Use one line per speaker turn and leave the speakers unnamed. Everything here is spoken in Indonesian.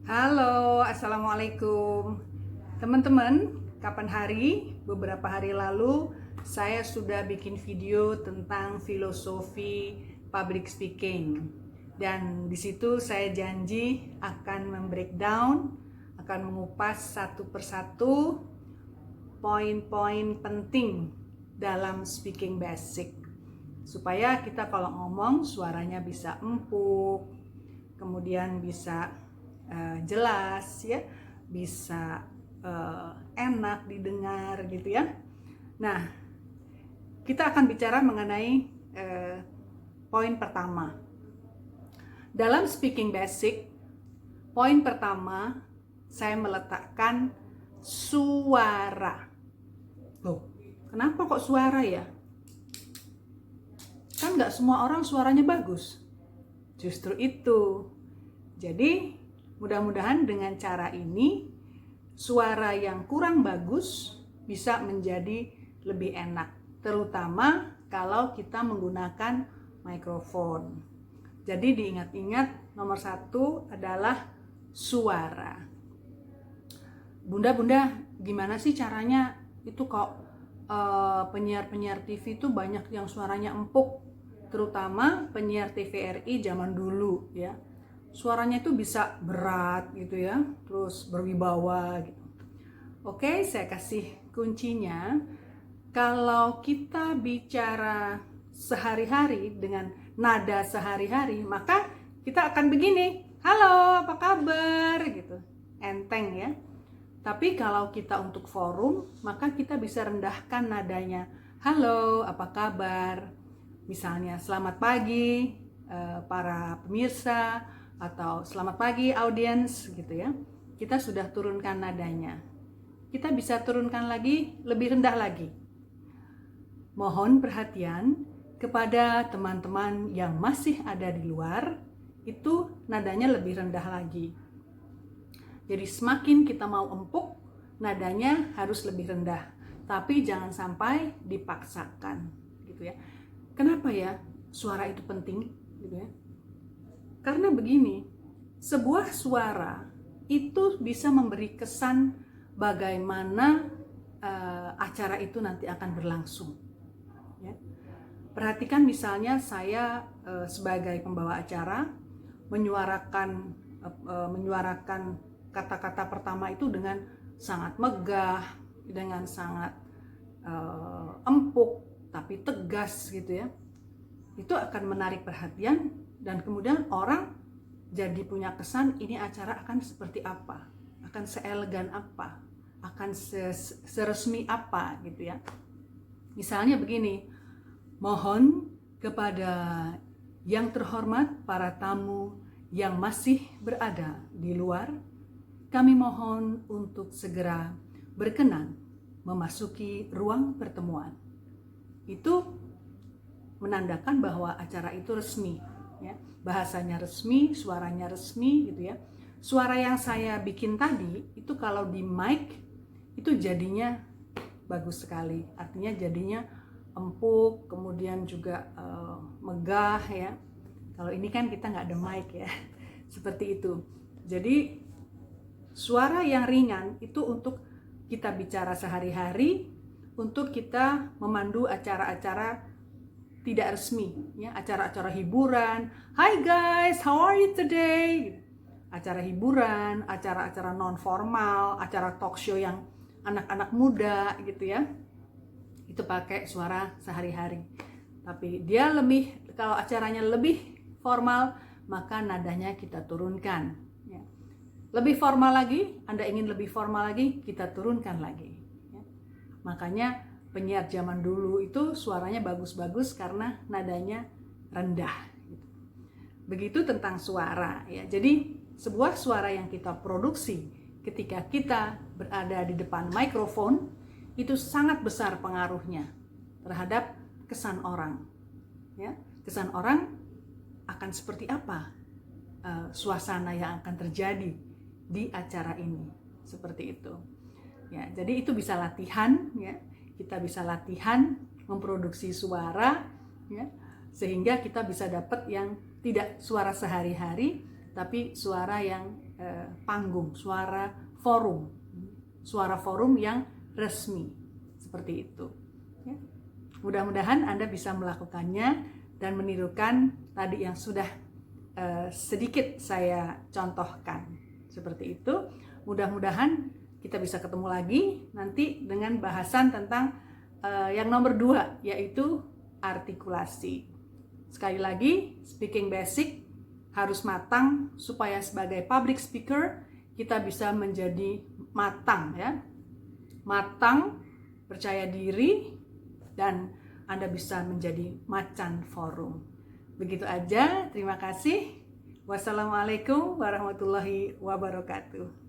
Halo, Assalamualaikum. Teman-teman, kapan hari? Beberapa hari lalu saya sudah bikin video tentang filosofi public speaking. Dan di situ saya janji akan membreakdown, akan mengupas satu persatu poin-poin penting dalam speaking basic. Supaya kita kalau ngomong suaranya bisa empuk, kemudian bisa jelas ya, bisa enak didengar gitu ya. Nah, kita akan bicara mengenai poin pertama. Dalam speaking basic, poin pertama saya meletakkan suara. Loh, kenapa kok suara ya? Kan nggak semua orang suaranya bagus. Justru itu. Jadi mudah-mudahan dengan cara ini suara yang kurang bagus bisa menjadi lebih enak, terutama kalau kita menggunakan mikrofon. Jadi diingat-ingat, nomor satu adalah suara. Bunda-bunda, gimana sih caranya itu kok penyiar-penyiar TV itu banyak yang suaranya empuk, terutama penyiar TVRI zaman dulu ya. Suaranya itu bisa berat gitu ya, terus berwibawa gitu. Oke, saya kasih kuncinya. Kalau kita bicara sehari-hari dengan nada sehari-hari, maka kita akan begini, halo apa kabar gitu, enteng ya. Tapi kalau kita untuk forum, maka kita bisa rendahkan nadanya, halo apa kabar, misalnya selamat pagi para pemirsa, atau selamat pagi audiens gitu ya. Kita sudah turunkan nadanya. Kita bisa turunkan lagi, lebih rendah lagi. Mohon perhatian kepada teman-teman yang masih ada di luar, itu nadanya lebih rendah lagi. Jadi semakin kita mau empuk, nadanya harus lebih rendah. Tapi jangan sampai dipaksakan gitu ya. Kenapa ya suara itu penting gitu ya? Karena begini, sebuah suara itu bisa memberi kesan bagaimana acara itu nanti akan berlangsung. Ya. Perhatikan misalnya saya sebagai pembawa acara menyuarakan kata-kata pertama itu dengan sangat megah, dengan sangat empuk, tapi tegas gitu ya. Itu akan menarik perhatian dan kemudian orang jadi punya kesan ini acara akan seperti apa, akan seelegan apa, akan seresmi apa gitu ya. Misalnya begini, mohon kepada yang terhormat para tamu yang masih berada di luar, kami mohon untuk segera berkenan memasuki ruang pertemuan. Itu menandakan bahwa acara itu resmi ya. Bahasanya resmi, suaranya resmi gitu ya. Suara yang saya bikin tadi itu kalau di mic itu jadinya bagus sekali. Artinya jadinya empuk, kemudian juga megah ya. Kalau ini kan kita nggak ada mic ya. Seperti itu. Jadi suara yang ringan itu untuk kita bicara sehari-hari, untuk kita memandu acara-acara tidak resmi ya, acara-acara hiburan. Hi guys, how are you today? Acara hiburan, acara-acara non formal, acara talk show yang anak-anak muda gitu ya. Itu pakai suara sehari-hari. Tapi dia lebih, kalau acaranya lebih formal, maka nadanya kita turunkan ya. Lebih formal lagi, Anda ingin lebih formal lagi, kita turunkan lagi ya. Makanya penyiar zaman dulu itu suaranya bagus-bagus karena nadanya rendah. Begitu tentang suara ya. Jadi sebuah suara yang kita produksi ketika kita berada di depan mikrofon itu sangat besar pengaruhnya terhadap kesan orang. Ya, kesan orang akan seperti apa suasana yang akan terjadi di acara ini, seperti itu. Ya, jadi itu bisa latihan ya. Kita bisa latihan memproduksi suara ya, sehingga kita bisa dapat yang tidak suara sehari-hari tapi suara yang panggung, suara forum yang resmi, seperti itu. Ya. Mudah-mudahan Anda bisa melakukannya dan menirukan tadi yang sudah sedikit saya contohkan, seperti itu. Mudah-mudahan kita bisa ketemu lagi nanti dengan bahasan tentang yang nomor 2, yaitu artikulasi. Sekali lagi, speaking basic harus matang supaya sebagai public speaker kita bisa menjadi matang, ya. Matang, percaya diri, dan Anda bisa menjadi macan forum. Begitu aja, terima kasih. Wassalamualaikum warahmatullahi wabarakatuh.